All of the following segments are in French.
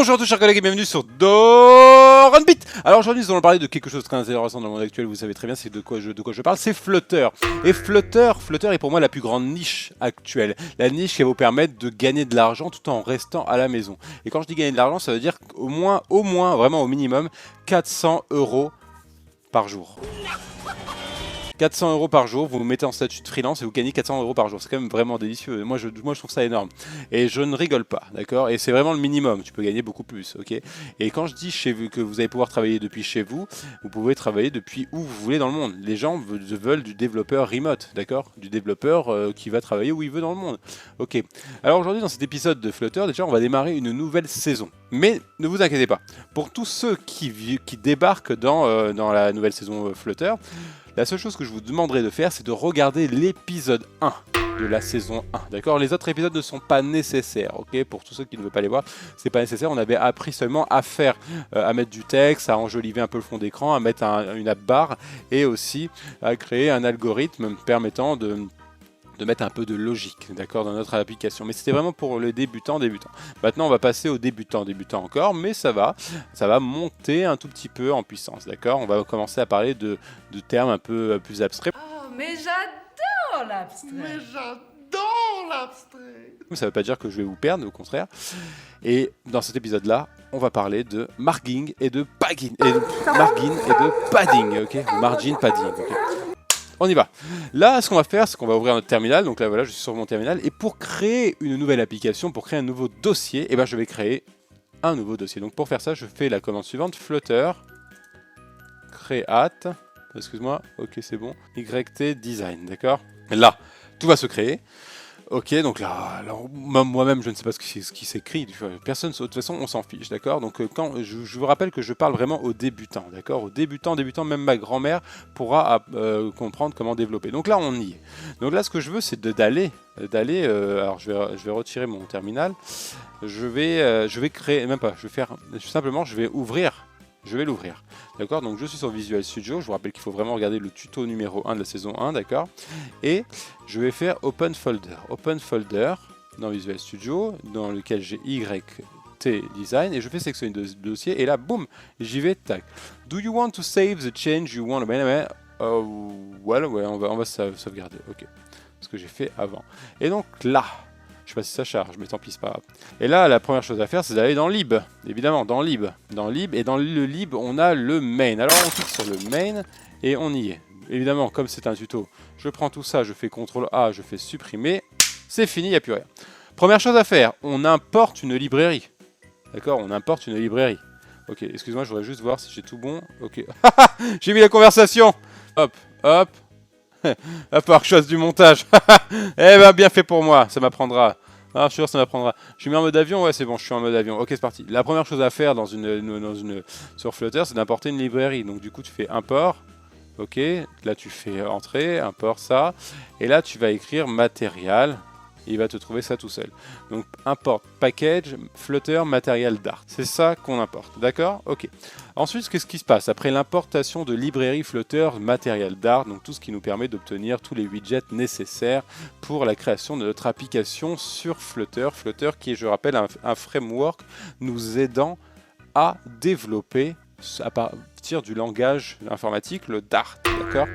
Bonjour à tous chers collègues et bienvenue sur Doranbit. Alors aujourd'hui nous allons parler de quelque chose de très intéressant dans le monde actuel, vous savez très bien c'est de quoi je parle, c'est Flutter. Et Flutter est pour moi la plus grande niche actuelle. La niche qui va vous permettre de gagner de l'argent tout en restant à la maison. Et quand je dis gagner de l'argent, ça veut dire au moins, vraiment au minimum, 400 € par jour. 400 € par jour, vous vous mettez en statut de freelance et vous gagnez 400 € par jour. C'est quand même vraiment délicieux. Moi je trouve ça énorme. Et je ne rigole pas, d'accord? Et c'est vraiment le minimum. Tu peux gagner beaucoup plus, ok? Et quand je dis chez vous que vous allez pouvoir travailler depuis chez vous, vous pouvez travailler depuis où vous voulez dans le monde. Les gens veulent du développeur remote, d'accord? Du développeur qui va travailler où il veut dans le monde. Ok. Alors aujourd'hui dans cet épisode de Flutter, déjà on va démarrer une nouvelle saison. Mais ne vous inquiétez pas. Pour tous ceux qui débarquent dans la nouvelle saison Flutter, la seule chose que je vous demanderai de faire, c'est de regarder l'épisode 1 de la saison 1, d'accord? Les autres épisodes ne sont pas nécessaires, ok? Pour tous ceux qui ne veulent pas les voir, c'est pas nécessaire. On avait appris seulement à faire, à mettre du texte, à enjoliver un peu le fond d'écran, à mettre une app bar et aussi à créer un algorithme permettant de mettre un peu de logique, d'accord, dans notre application. Mais c'était vraiment pour le débutant. Maintenant, on va passer au débutant encore, mais ça va monter un tout petit peu en puissance, d'accord? On va commencer à parler de termes un peu plus abstraits. Oh, mais j'adore l'abstrait. Ça ne veut pas dire que je vais vous perdre, au contraire. Et dans cet épisode-là, on va parler de margin et de padding, ok? Margin, padding, ok? On y va. Là, ce qu'on va faire, c'est qu'on va ouvrir notre terminal. Donc là, voilà, je suis sur mon terminal. Et pour créer une nouvelle application, pour créer un nouveau dossier, eh ben, je vais créer un nouveau dossier. Donc pour faire ça, je fais la commande suivante. Flutter, create, excuse-moi, ok, c'est bon. YT design, d'accord? Là, tout va se créer. Ok, donc là moi-même je ne sais pas ce qui s'écrit, personne, de toute façon on s'en fiche, d'accord? Donc quand je vous rappelle que je parle vraiment aux débutants, d'accord? Aux débutants, même ma grand-mère pourra comprendre comment développer. Donc là on y est. Donc là ce que je veux c'est d'aller, alors je vais retirer mon terminal, je vais créer, même pas, je vais faire, simplement je vais l'ouvrir. D'accord, donc je suis sur Visual Studio, je vous rappelle qu'il faut vraiment regarder le tuto numéro 1 de la saison 1, d'accord? Et je vais faire Open Folder dans Visual Studio, dans lequel j'ai YT Design, et je fais sélectionner le dossier, et là, boum, j'y vais, tac. Do you want to save the change you want? Ouais, on va sauvegarder, ok. Ce que j'ai fait avant. Et donc là, je sais pas si ça charge, mais tant pis, c'est pas grave. Et là, la première chose à faire, c'est d'aller dans lib. Évidemment, dans lib. Et dans le lib, on a le main. Alors, on clique sur le main et on y est. Évidemment, comme c'est un tuto, je prends tout ça, je fais CTRL A, je fais supprimer. C'est fini, il n'y a plus rien. Première chose à faire, on importe une librairie. D'accord, on importe une librairie. Ok, excuse-moi, je voudrais juste voir si j'ai tout bon. Ok, j'ai mis la conversation. Hop. À part que je fasse du montage. Eh ben bien fait pour moi, ça m'apprendra. Ah, je suis sûr, ça m'apprendra. Je suis mis en mode avion, ouais c'est bon, je suis en mode avion. Ok, c'est parti. La première chose à faire sur Flutter, c'est d'importer une librairie. Donc du coup, tu fais import. Ok, là tu fais entrée, import ça. Et là, tu vas écrire matériel. Il va te trouver ça tout seul. Donc import package Flutter Material Dart. C'est ça qu'on importe, d'accord? Ok. Ensuite, qu'est-ce qui se passe? Après l'importation de librairie Flutter Material Dart, donc tout ce qui nous permet d'obtenir tous les widgets nécessaires pour la création de notre application sur Flutter. Flutter qui est, je rappelle, un framework nous aidant à développer à partir du langage informatique, le Dart, d'accord?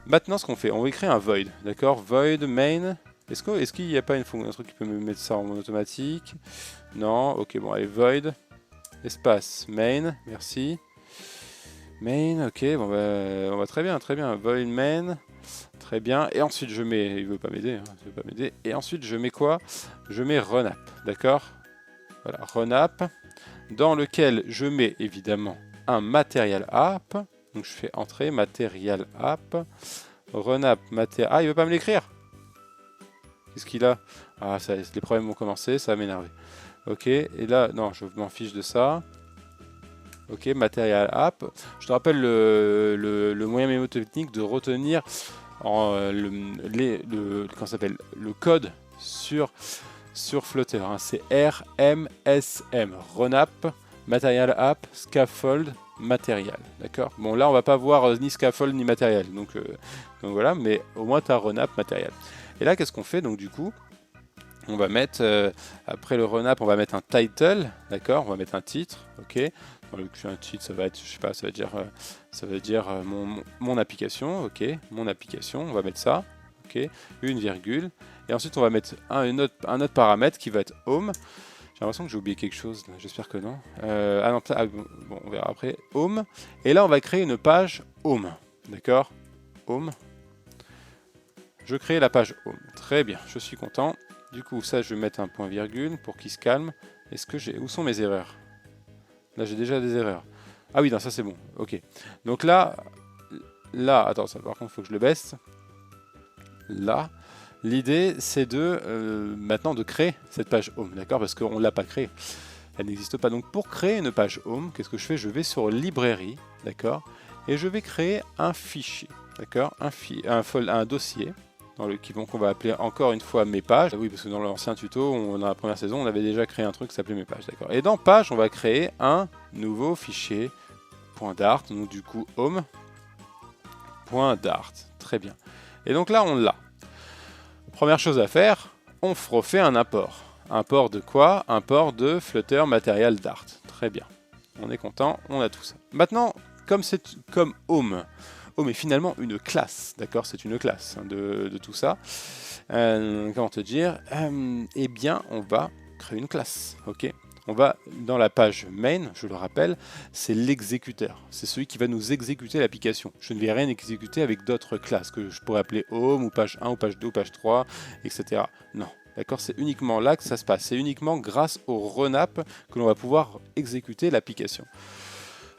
Maintenant, ce qu'on fait, on va créer un void, d'accord? Void main. Est-ce qu'il n'y a pas un truc qui peut me mettre ça en automatique? Non, ok, bon, allez, void, espace, main, merci. Main, ok, bon, on va très bien, void main, très bien. Et ensuite, je mets, il veut pas m'aider, Et ensuite, je mets quoi? Je mets runapp, d'accord? Voilà, runapp, dans lequel je mets évidemment un material app. Donc, je fais entrer, material app, runapp, material. Ah, il veut pas me l'écrire? Qu'est-ce qu'il a? Ah, les problèmes vont commencer, ça va m'énerver. Ok, et là, non, je m'en fiche de ça. Ok, Material App. Je te rappelle le moyen mémotechnique de retenir le code sur Flutter. Hein. C'est RMSM, Runapp, Material App, Scaffold, Material. D'accord? Bon, là, on va pas voir ni Scaffold ni Material. Donc voilà, mais au moins, tu as Runapp, Material. Et là, qu'est-ce qu'on fait? Donc du coup, on va mettre, après le renap, on va mettre un title, d'accord, on va mettre un titre, ok. Un titre, ça va être, je sais pas, ça veut dire mon application, ok, mon application, on va mettre ça, ok, une virgule, et ensuite on va mettre un autre paramètre qui va être home. J'ai l'impression que j'ai oublié quelque chose, j'espère que non. Bon, on verra après, home, et là on va créer une page home, d'accord, home. Je crée la page home, très bien, je suis content. Du coup, ça, je vais mettre un point virgule pour qu'il se calme. Où sont mes erreurs? Là, j'ai déjà des erreurs. Ah oui, non, ça c'est bon. Ok. Donc là, attends, ça, par contre, il faut que je le baisse. Là, l'idée, c'est maintenant de créer cette page home, d'accord? Parce qu'on ne l'a pas créée. Elle n'existe pas. Donc, pour créer une page home, qu'est-ce que je fais? Je vais sur librairie, d'accord? Et je vais créer un fichier, d'accord? Un dossier. qu'on va appeler encore une fois mes pages. Oui, parce que dans l'ancien tuto, dans la première saison, on avait déjà créé un truc qui s'appelait mes pages, d'accord. Et dans page, on va créer un nouveau fichier .dart, donc du coup home.dart. Très bien. Et donc là, on l'a. Première chose à faire, on refait un import. Import de quoi? Import de Flutter Material Dart. Très bien. On est content, on a tout ça. Maintenant, comme home est finalement une classe, d'accord, c'est une classe de tout ça. Comment te dire, eh bien, on va créer une classe, ok. On va dans la page main, je le rappelle, c'est l'exécuteur, c'est celui qui va nous exécuter l'application. Je ne vais rien exécuter avec d'autres classes que je pourrais appeler home ou page 1 ou page 2 ou page 3, etc. Non, d'accord, c'est uniquement là que ça se passe, c'est uniquement grâce au renap que l'on va pouvoir exécuter l'application.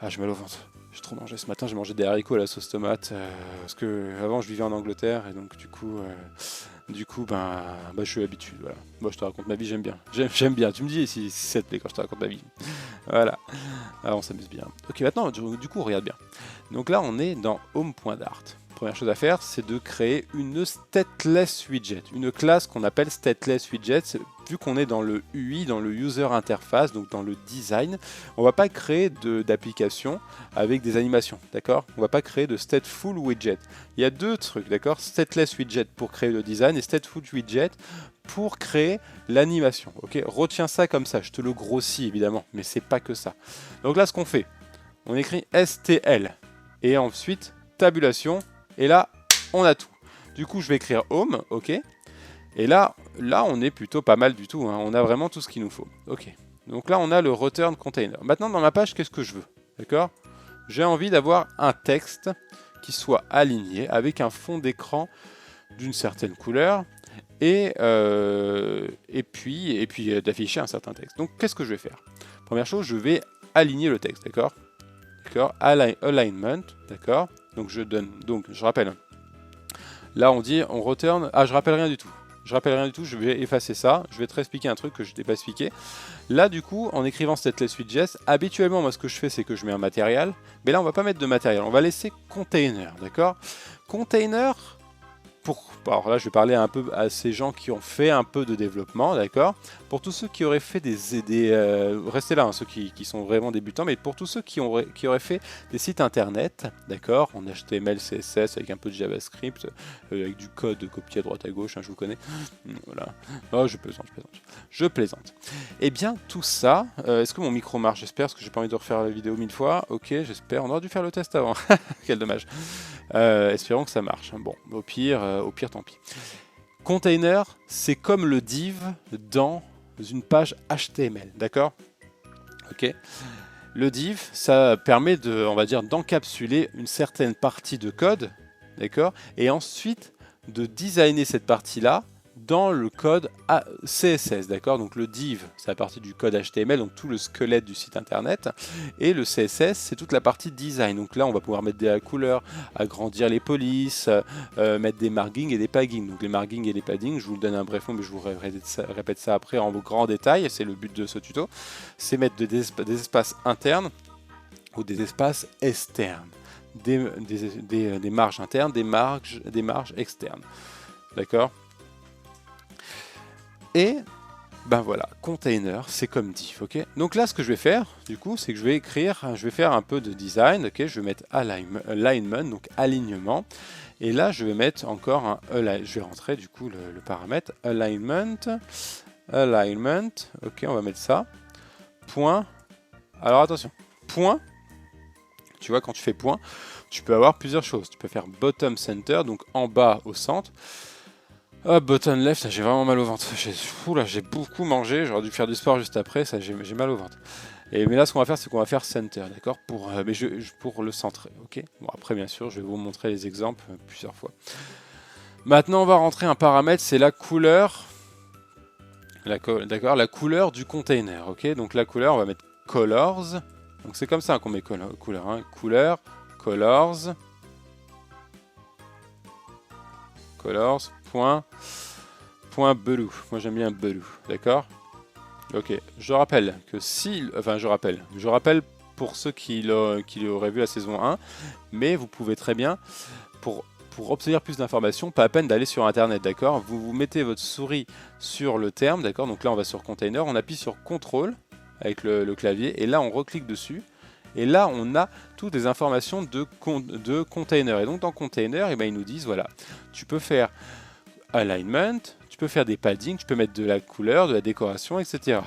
Ah, j'ai mal au ventre. J'ai trop mangé ce matin, j'ai mangé des haricots à la sauce tomate, parce que avant je vivais en Angleterre et donc du coup je suis habitué, voilà. Moi je te raconte ma vie, j'aime bien. J'aime bien, tu me dis si ça te plaît quand je te raconte ma vie. Voilà, alors on s'amuse bien. Ok, maintenant du coup regarde bien. Donc là on est dans home.dart. Première chose à faire, c'est de créer une stateless widget, une classe qu'on appelle stateless widget. Vu qu'on est dans le UI, dans le user interface, donc dans le design, on va pas créer d'application avec des animations, d'accord? On va pas créer de stateful widget. Il y a deux trucs, d'accord? Stateless widget pour créer le design et stateful widget pour créer l'animation, ok? Retiens ça comme ça, je te le grossis évidemment, mais c'est pas que ça. Donc là, ce qu'on fait, on écrit STL et ensuite tabulation. Et là, on a tout. Du coup, je vais écrire home, ok. Et là, on est plutôt pas mal du tout. Hein. On a vraiment tout ce qu'il nous faut. Ok. Donc là, on a le return container. Maintenant, dans ma page, qu'est-ce que je veux? D'accord? J'ai envie d'avoir un texte qui soit aligné avec un fond d'écran d'une certaine couleur et puis d'afficher un certain texte. Donc, qu'est-ce que je vais faire? Première chose, je vais aligner le texte, d'accord? D'accord, alignment, d'accord. Donc je rappelle. Là on dit on return. Ah, je rappelle rien du tout. Je vais effacer ça. Je vais te expliquer un truc que je t'ai pas expliqué. Là du coup, en écrivant stateless widget, habituellement moi ce que je fais c'est que je mets un matériel. Mais là on va pas mettre de matériel. On va laisser container, d'accord. Container. Alors là, je vais parler un peu à ces gens qui ont fait un peu de développement, d'accord. Pour tous ceux qui auraient fait restez là, hein, ceux qui sont vraiment débutants, mais pour tous ceux qui auraient fait des sites internet, d'accord, en HTML, CSS, avec un peu de JavaScript, avec du code copié à droite à gauche, hein, je vous connais. Voilà. Oh, je plaisante. Eh bien, tout ça, est-ce que mon micro marche? J'espère, parce que j'ai pas envie de refaire la vidéo 1000 fois. Ok, j'espère. On aurait dû faire le test avant. Quel dommage. Espérons que ça marche. Bon, au pire, tant pis. Container, c'est comme le div dans une page HTML, d'accord? Ok. Le div, ça permet on va dire, d'encapsuler une certaine partie de code, d'accord? Et ensuite de designer cette partie-là dans le code CSS, d'accord? Donc le div, c'est la partie du code HTML, donc tout le squelette du site internet, et le CSS, c'est toute la partie design. Donc là, on va pouvoir mettre des couleurs, agrandir les polices, mettre des margins et des paddings. Donc les margins et les paddings, je vous donne un bref mot, mais je vous répète ça après en grand détail, c'est le but de ce tuto, c'est mettre des espaces internes ou des espaces externes, des marges internes, des marges externes, d'accord? Et Ben voilà, container, c'est comme div, ok. Donc là, ce que je vais faire, du coup, c'est que je vais faire un peu de design, ok. Je vais mettre alignment, donc alignement. Et là, je vais mettre encore un je vais rentrer du coup le paramètre alignment, ok, on va mettre ça. Point. Alors attention, point. Tu vois, quand tu fais point, tu peux avoir plusieurs choses. Tu peux faire bottom center, donc en bas au centre. Ah, bottom left, j'ai vraiment mal au ventre. J'ai beaucoup mangé, j'aurais dû faire du sport juste après, ça j'ai mal au ventre. Mais là, ce qu'on va faire, c'est qu'on va faire center, d'accord, pour le centrer, ok. Bon, après, bien sûr, je vais vous montrer les exemples plusieurs fois. Maintenant, on va rentrer un paramètre, c'est la couleur. D'accord, la couleur du container, ok. Donc la couleur, on va mettre colors. Donc c'est comme ça qu'on met couleur, hein. Couleur, colors, point blue. Moi j'aime bien blue, d'accord. Ok, je rappelle que je rappelle pour ceux qui l'auraient vu la saison 1, mais vous pouvez très bien, pour obtenir plus d'informations, pas à peine d'aller sur internet, d'accord. Vous mettez votre souris sur le terme, d'accord. Donc là on va sur container, on appuie sur contrôle avec le clavier, et là on reclique dessus. Et là, on a toutes les informations de container. Et donc, dans container, eh ben, ils nous disent, voilà, tu peux faire alignment, tu peux faire des paddings, tu peux mettre de la couleur, de la décoration, etc.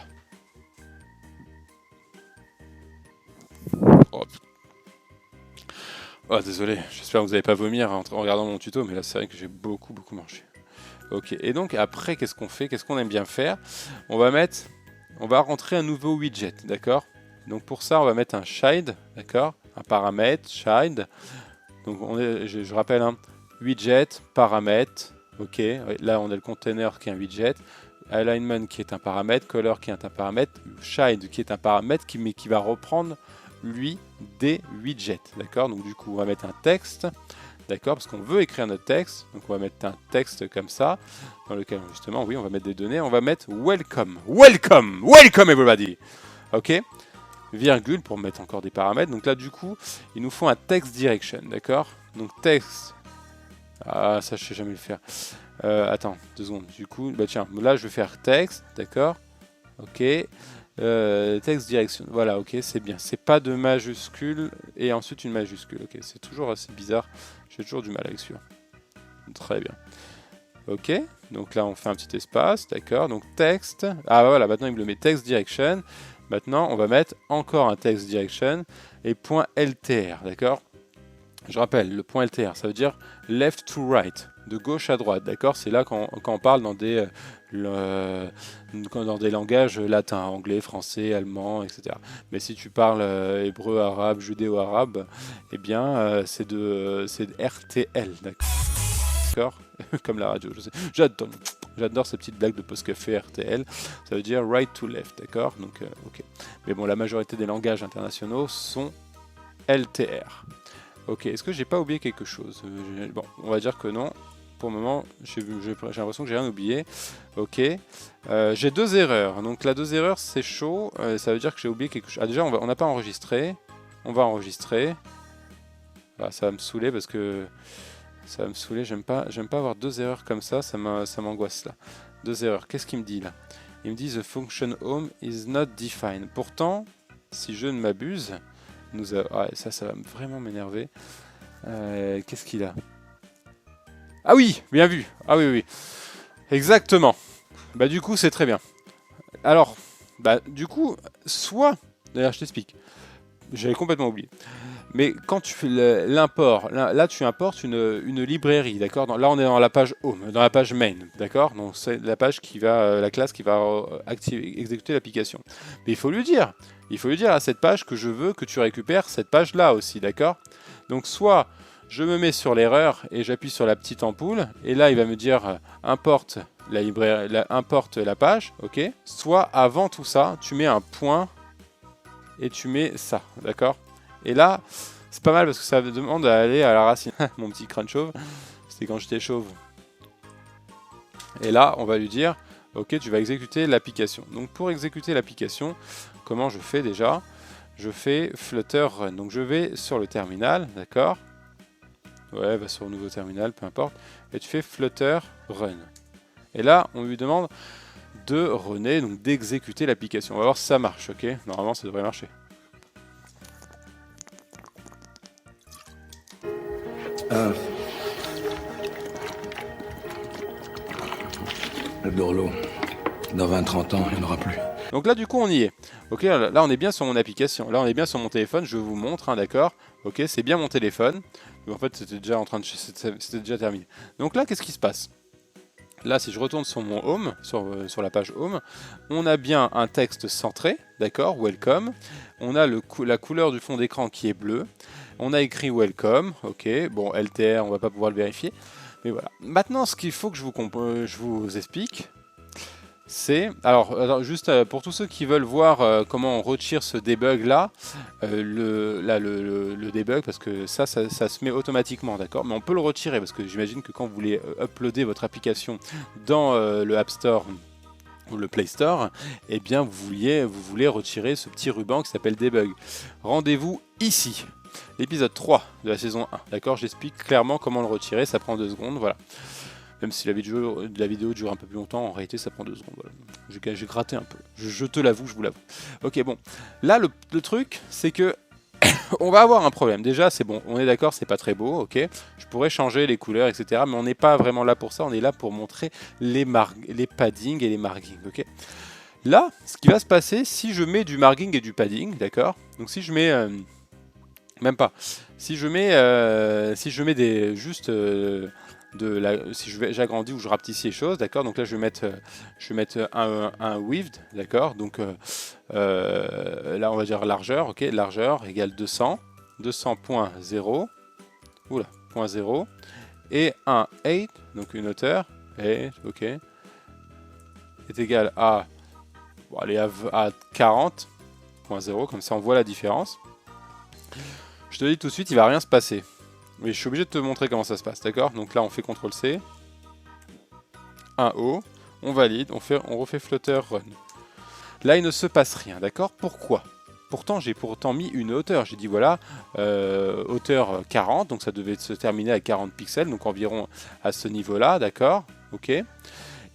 Oh, désolé, j'espère que vous n'allez pas vomir en regardant mon tuto, mais là, c'est vrai que j'ai beaucoup mangé. Ok, et donc, après, qu'est-ce qu'on fait? Qu'est-ce qu'on aime bien faire? On va rentrer un nouveau widget, d'accord? Donc pour ça, on va mettre un child, d'accord, un paramètre, child. Donc je rappelle, un widget, paramètre, ok. Là, on a le container qui est un widget, alignment qui est un paramètre, color qui est un paramètre, child qui est un paramètre qui va reprendre, lui, des widgets, d'accord. Donc du coup, on va mettre un texte, d'accord, parce qu'on veut écrire notre texte. Donc on va mettre un texte comme ça, dans lequel, justement, oui, on va mettre des données. On va mettre welcome everybody, ok. Virgule pour mettre encore des paramètres. Donc là, du coup, il nous faut un text direction, d'accord. Donc text. Ah, ça, je sais jamais le faire. Attends, 2 secondes. Du coup, bah tiens, là, je vais faire texte, d'accord. Ok. Text direction. Voilà, ok, c'est bien. C'est pas de majuscule et ensuite une majuscule. Ok, c'est toujours assez bizarre. J'ai toujours du mal avec celui-là. Très bien. Ok, donc là, on fait un petit espace, d'accord. Donc text. Ah, voilà, maintenant, il me le met text direction. Maintenant, on va mettre encore un text direction et .ltr, d'accord. Je rappelle, le .ltr, ça veut dire left to right, de gauche à droite, d'accord. C'est là quand on parle dans des langages latins, anglais, français, allemand, etc. Mais si tu parles hébreu, arabe, judéo-arabe, eh bien, c'est de RTL, d'accord. Comme la radio, je sais. J'adore ces petites blagues de post-café RTL. Ça veut dire right to left, d'accord. Donc, ok. Mais bon, la majorité des langages internationaux sont LTR. Ok, est-ce que j'ai pas oublié quelque chose? Bon, on va dire que non. Pour le moment, j'ai l'impression que j'ai rien oublié. Ok. J'ai 2 erreurs. Donc, la 2 erreurs, c'est chaud. Ça veut dire que j'ai oublié quelque chose. Ah, déjà, on n'a pas enregistré. On va enregistrer. Ah, ça va me saouler parce que... Ça va me saouler, j'aime pas avoir 2 erreurs comme ça m'angoisse là. 2 erreurs, qu'est-ce qu'il me dit là? Il me dit the function home is not defined. Pourtant, si je ne m'abuse, ça va vraiment m'énerver. Qu'est-ce qu'il a? Ah oui, bien vu. Ah oui, exactement. Bah du coup, c'est très bien. Alors, bah du coup, soit... D'ailleurs, je t'explique. J'avais complètement oublié. Mais quand tu fais l'import, là tu importes une librairie, d'accord. Là on est dans la page home, dans la page main, d'accord. Donc c'est la page la classe qui va exécuter l'application. Mais il faut lui dire à cette page que je veux que tu récupères cette page là aussi, d'accord. Donc soit je me mets sur l'erreur et j'appuie sur la petite ampoule et là il va me dire importe la librairie, importe la page, ok. Soit avant tout ça, tu mets un point et tu mets ça, d'accord. Et là, c'est pas mal parce que ça demande à aller à la racine. Mon petit crâne chauve, c'était quand j'étais chauve. Et là, on va lui dire, ok, tu vas exécuter l'application. Donc pour exécuter l'application, comment je fais déjà? Je fais Flutter Run. Donc je vais sur le terminal, d'accord. Ouais, va sur le nouveau terminal, peu importe. Et tu fais Flutter Run. Et là, on lui demande de runner, donc d'exécuter l'application. On va voir si ça marche, ok? Normalement, ça devrait marcher. Le Dorlo, dans 20-30 ans, il n'y en aura plus. Donc là, du coup, on y est. Ok, là, on est bien sur mon application. Là, on est bien sur mon téléphone. Je vous montre, hein, d'accord? Ok, c'est bien mon téléphone. En fait, c'était déjà c'était déjà terminé. Donc là, qu'est-ce qui se passe? Là, si je retourne sur mon home, sur la page home, on a bien un texte centré, d'accord? Welcome. On a la couleur du fond d'écran qui est bleu. On a écrit welcome. Ok, bon, LTR, on va pas pouvoir le vérifier. Mais voilà. Maintenant, ce qu'il faut que je vous explique, c'est... Alors juste pour tous ceux qui veulent voir comment on retire ce debug là, le debug, parce que ça se met automatiquement, d'accord? Mais on peut le retirer, parce que j'imagine que quand vous voulez uploader votre application dans le App Store ou le Play Store, eh bien vous voulez retirer ce petit ruban qui s'appelle debug. Rendez-vous ici, l'épisode 3 de la saison 1, d'accord? J'explique clairement comment le retirer, ça prend 2 secondes, voilà. Même si la vidéo dure un peu plus longtemps, en réalité ça prend 2 secondes. Voilà. J'ai gratté un peu. Je te l'avoue, je vous l'avoue. Ok, bon. Là, le truc, c'est que on va avoir un problème. Déjà, c'est bon, on est d'accord, c'est pas très beau, ok. Je pourrais changer les couleurs, etc. Mais on n'est pas vraiment là pour ça. On est là pour montrer les paddings et les margins, ok. Là, ce qui va se passer, si je mets du marging et du padding, d'accord. Donc si je mets... même pas. Si je mets juste... si j'agrandis ou je rapetissis les choses, d'accord. Donc là, je vais mettre un width, d'accord. Donc là, on va dire largeur, ok. Largeur égale 200, 200.0, oula, 0, et un height, donc une hauteur, height, ok, est égal à, bon, allez, à 40.0, comme ça on voit la différence. Je te dis tout de suite, il va rien se passer. Mais je suis obligé de te montrer comment ça se passe, d'accord? Donc là, on fait CTRL-C, 1O, on valide, on refait Flutter Run. Là, il ne se passe rien, d'accord? Pourquoi? Pourtant, j'ai mis une hauteur. J'ai dit, voilà, hauteur 40, donc ça devait se terminer à 40 pixels, donc environ à ce niveau-là, d'accord? Ok.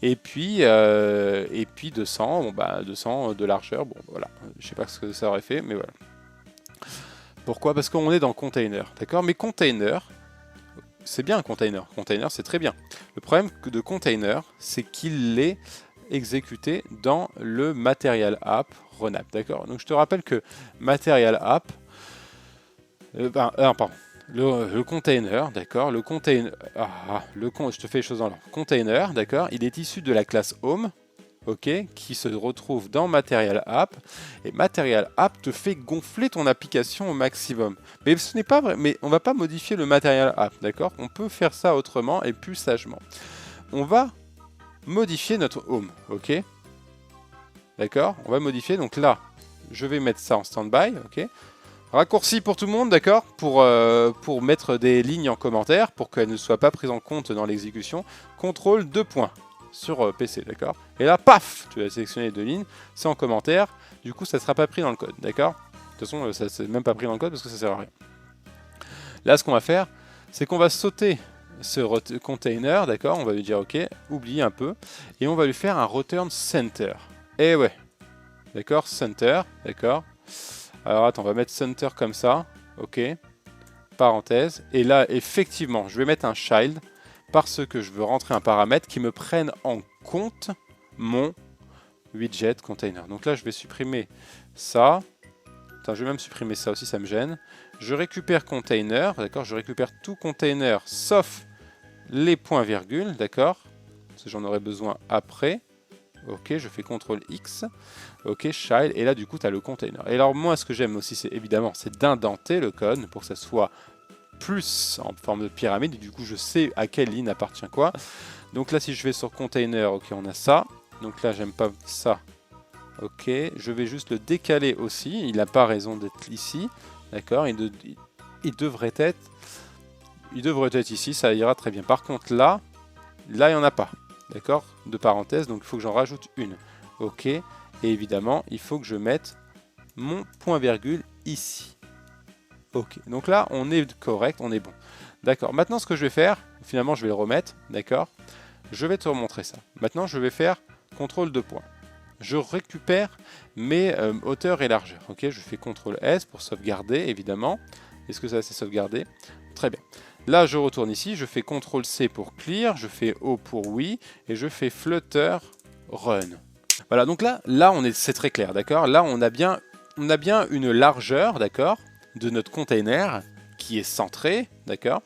Et puis 200, bon, bah, 200 de largeur, bon, voilà. Je sais pas ce que ça aurait fait, mais voilà. Pourquoi? Parce qu'on est dans container, d'accord? Mais container, c'est bien un container. Container, c'est très bien. Le problème de container, c'est qu'il est exécuté dans le Material App Run App, d'accord? Donc je te rappelle que Material App, pardon, le container, d'accord? Le container, je te fais les choses dans l'ordre. Container, d'accord? Il est issu de la classe Home. Ok, qui se retrouve dans Material App, et Material App te fait gonfler ton application au maximum. Mais ce n'est pas vrai, mais on va pas modifier le Material App, d'accord? On peut faire ça autrement et plus sagement. On va modifier notre Home, ok? D'accord? On va modifier, donc là, je vais mettre ça en stand-by, ok? Raccourci pour tout le monde, d'accord? Pour mettre des lignes en commentaire, pour qu'elles ne soient pas prises en compte dans l'exécution. Contrôle 2 points. Sur PC, d'accord? Et là, paf, tu vas sélectionner les 2 lignes, c'est en commentaire, du coup ça ne sera pas pris dans le code, d'accord? De toute façon, ça c'est même pas pris dans le code parce que ça sert à rien. Là, ce qu'on va faire, c'est qu'on va sauter ce container, d'accord? On va lui dire ok, oublie un peu, et on va lui faire un return center. Et ouais, d'accord? Center, d'accord? Alors attends, on va mettre center comme ça, ok? Parenthèse, et là, effectivement, je vais mettre un child, parce que je veux rentrer un paramètre qui me prenne en compte mon widget container. Donc là, je vais supprimer ça. Attends, je vais même supprimer ça aussi, ça me gêne. Je récupère container, d'accord? Je récupère tout container, sauf les points-virgules, d'accord? Parce que j'en aurai besoin après. Ok, je fais CTRL X. Ok, child. Et là, du coup, tu as le container. Et alors, moi, ce que j'aime aussi, c'est évidemment, c'est d'indenter le code pour que ça soit plus en forme de pyramide, et du coup je sais à quelle ligne appartient quoi. Donc là si je vais sur container, ok, on a ça, donc là j'aime pas ça, ok, je vais juste le décaler aussi, il n'a pas raison d'être ici, d'accord, il devrait être ici, ça ira très bien. Par contre là il n'y en a pas, d'accord, de parenthèse, donc il faut que j'en rajoute une, ok, et évidemment il faut que je mette mon point virgule ici. Ok, donc là on est correct, on est bon. D'accord, maintenant ce que je vais faire, finalement je vais le remettre, d'accord? Je vais te remontrer ça. Maintenant je vais faire CTRL 2 points. Je récupère mes hauteurs et largeurs. Ok, je fais CTRL S pour sauvegarder, évidemment. Est-ce que ça c'est sauvegardé? Très bien. Là, je retourne ici, je fais CTRL C pour clear, je fais O pour oui, et je fais flutter run. Voilà, donc là c'est très clair, d'accord? Là, on a bien une largeur, d'accord, de notre container qui est centré, d'accord,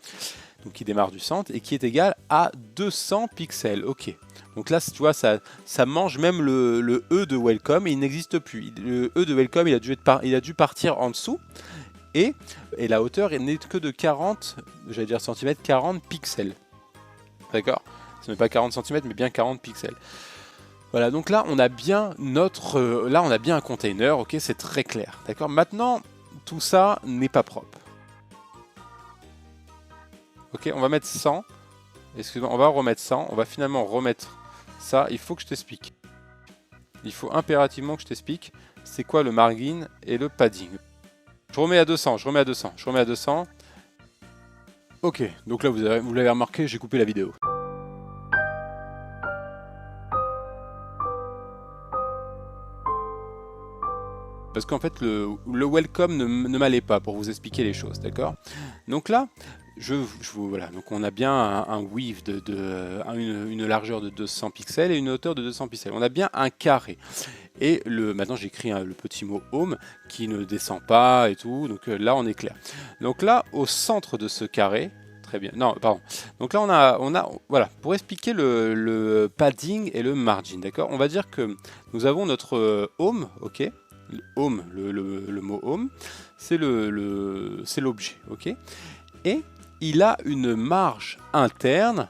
donc qui démarre du centre et qui est égal à 200 pixels. Ok. Donc là, tu vois, ça mange même le E de welcome et il n'existe plus. Le E de welcome, il a dû partir en dessous. Et la hauteur n'est que de 40, j'allais dire centimètres, 40 pixels. D'accord? Ce n'est pas 40 cm, mais bien 40 pixels. Voilà, donc là, on a bien un container, ok, c'est très clair. D'accord? Maintenant, tout ça n'est pas propre. Ok, on va mettre 100. Excuse-moi, on va remettre 100. On va finalement remettre ça. Il faut que je t'explique. Il faut impérativement que je t'explique c'est quoi le margin et le padding. Je remets à 200, je remets à 200, je remets à 200. Ok, donc là vous l'avez remarqué, j'ai coupé la vidéo. Parce qu'en fait le welcome ne m'allait pas pour vous expliquer les choses, d'accord? Donc là, voilà, donc on a bien un width une largeur de 200 pixels et une hauteur de 200 pixels. On a bien un carré. Et maintenant j'écris le petit mot home qui ne descend pas et tout, donc là on est clair. Donc là, au centre de ce carré, très bien, non, pardon. Donc là on a voilà, pour expliquer le padding et le margin, d'accord? On va dire que nous avons notre home, ok? Home, le mot home, c'est l'objet, ok? Et il a une marge interne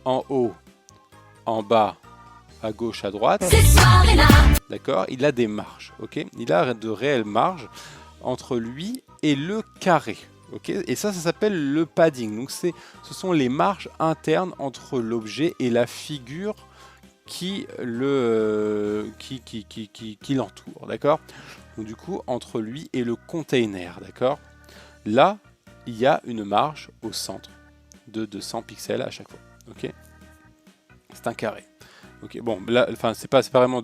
en haut, en bas, à gauche, à droite. D'accord? Il a des marges, ok? Il a de réelles marges entre lui et le carré, ok? Et ça s'appelle le padding. Donc ce sont les marges internes entre l'objet et la figure qui l'entoure, d'accord? Donc du coup, entre lui et le container, d'accord? Là, il y a une marge au centre de 200 pixels à chaque fois, ok? C'est un carré. Ok, bon, là, enfin, c'est pas vraiment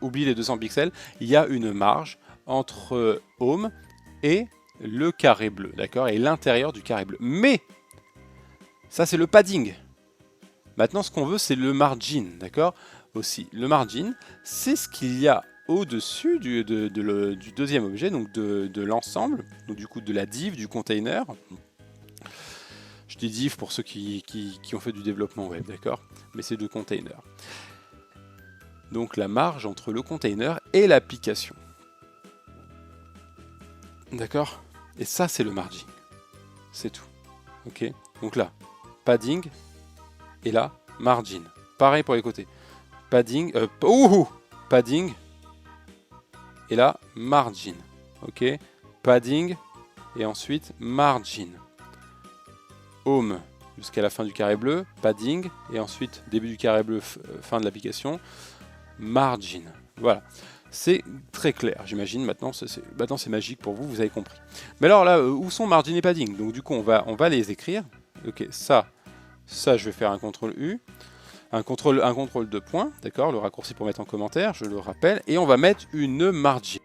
oublie les 200 pixels. Il y a une marge entre home et le carré bleu, d'accord? Et l'intérieur du carré bleu. Mais ça, c'est le padding. Maintenant, ce qu'on veut, c'est le margin, d'accord? Aussi, le margin, c'est ce qu'il y a au-dessus du deuxième objet, donc de l'ensemble, donc du coup de la div, du container. Je dis div pour ceux qui ont fait du développement web, d'accord? Mais c'est de container. Donc la marge entre le container et l'application. D'accord? Et ça, c'est le margin. C'est tout. Ok? Donc là, padding, et là, margin. Pareil pour les côtés. Padding, padding, et là, margin. Ok? Padding, et ensuite, margin. Home jusqu'à la fin du carré bleu, padding, et ensuite début du carré bleu, fin de l'application, margin. Voilà, c'est très clair, j'imagine. Maintenant c'est magique pour vous, vous avez compris. Mais alors là, où sont margin et padding? Donc du coup, on va les écrire. Ok, ça je vais faire un CTRL U, un CTRL 2 points, d'accord, le raccourci pour mettre en commentaire, je le rappelle, et on va mettre une margin.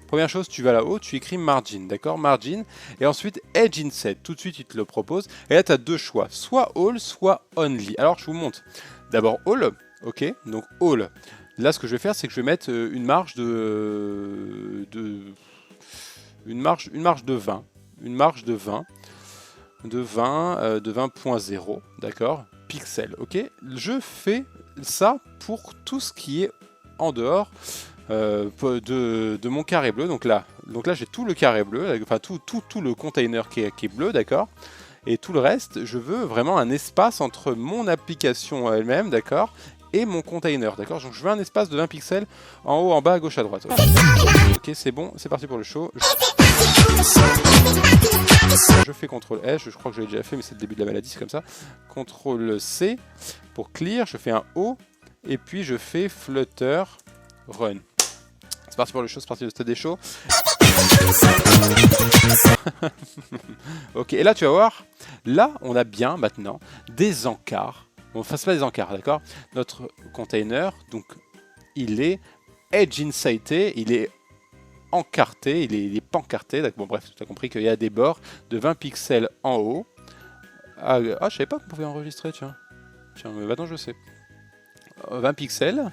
Première chose, tu vas là-haut, tu écris margin, d'accord, margin, et ensuite edge inset, tout de suite il te le propose, et là tu as deux choix, soit all, soit only. Alors je vous montre, d'abord all, ok, donc all, là ce que je vais faire c'est que je vais mettre une marge de 20.0, d'accord, pixels, ok, je fais ça pour tout ce qui est en dehors de mon carré bleu. Donc là j'ai tout le carré bleu, enfin tout le container qui est bleu, d'accord, et tout le reste, je veux vraiment un espace entre mon application elle-même, d'accord, et mon container, d'accord. Donc je veux un espace de 20 pixels en haut, en bas, à gauche, à droite. Ok, c'est bon, c'est parti pour le show. Je fais CTRL S, je crois que je l'ai déjà fait, mais c'est le début de la maladie, c'est comme ça. CTRL C pour clear, je fais un O, et puis je fais flutter run. C'est parti pour le show, c'est parti de stade des shows. Ok, et là tu vas voir, là on a bien maintenant des encarts, On ne fasse pas des encarts, d'accord? Notre container, donc, il est edge insighté, il est encarté, il est pancarté. Bon, bref, tu as compris qu'il y a des bords de 20 pixels en haut. Ah, je savais pas qu'on pouvait enregistrer, tiens. Tiens, mais maintenant je sais. 20 pixels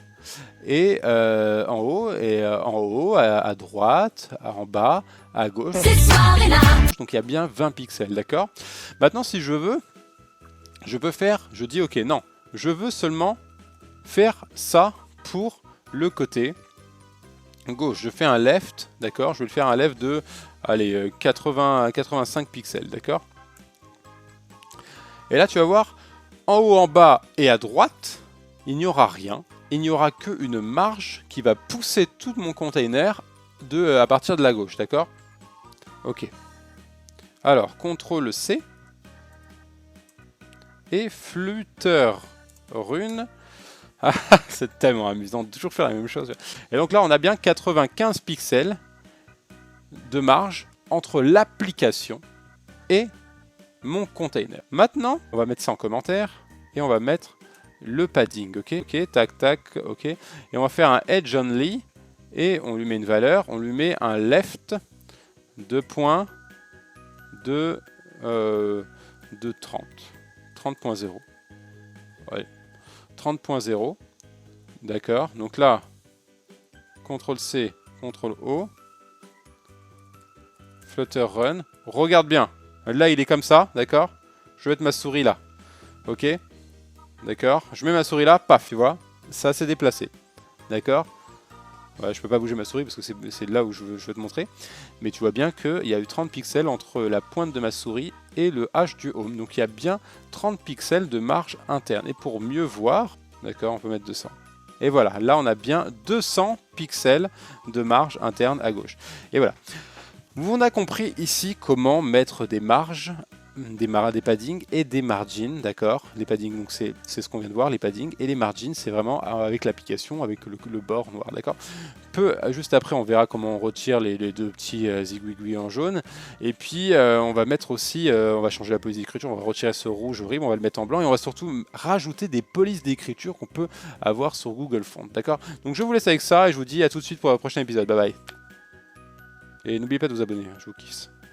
et en haut, à droite, en bas, à gauche. Donc il y a bien 20 pixels, d'accord? Maintenant, si je veux, je peux faire, je dis ok, non, je veux seulement faire ça pour le côté gauche. Je fais un left, d'accord? Je vais le faire un left de, allez, 85 pixels, d'accord? Et là, tu vas voir, en haut, en bas et à droite, il n'y aura rien. Il n'y aura qu'une marge qui va pousser tout mon container à partir de la gauche, d'accord? Ok. Alors, CTRL C. Et Flutter Rune. Ah, c'est tellement amusant de toujours faire la même chose. Et donc là, on a bien 95 pixels de marge entre l'application et mon container. Maintenant, on va mettre ça en commentaire et on va mettre le padding, ok, tac, tac, ok. Et on va faire un edge only et on lui met une valeur, on lui met un left de 30. 30.0. Ouais. 30.0. D'accord. Donc là, CTRL C, CTRL O. Flutter Run. Regarde bien. Là, il est comme ça, d'accord? Je vais mettre ma souris là. Ok? D'accord? Je mets ma souris là, paf, tu vois? Ça s'est déplacé. D'accord? Ouais, je peux pas bouger ma souris parce que c'est là où je veux te montrer. Mais tu vois bien qu'il y a eu 30 pixels entre la pointe de ma souris et le H du home. Donc il y a bien 30 pixels de marge interne. Et pour mieux voir, d'accord, on peut mettre 200. Et voilà, là on a bien 200 pixels de marge interne à gauche. Et voilà. On a compris ici comment mettre des marges, des paddings et des margins, d'accord? Les paddings, donc c'est ce qu'on vient de voir, les paddings, et les margins, c'est vraiment avec l'application, avec le bord noir, d'accord? Juste après, on verra comment on retire les deux petits zigouigouis en jaune, et puis on va mettre aussi, on va changer la police d'écriture, on va retirer ce rouge horrible, on va le mettre en blanc, et on va surtout rajouter des polices d'écriture qu'on peut avoir sur Google Fonts, d'accord? Donc je vous laisse avec ça, et je vous dis à tout de suite pour le prochain épisode, bye bye. Et n'oubliez pas de vous abonner, je vous kiffe.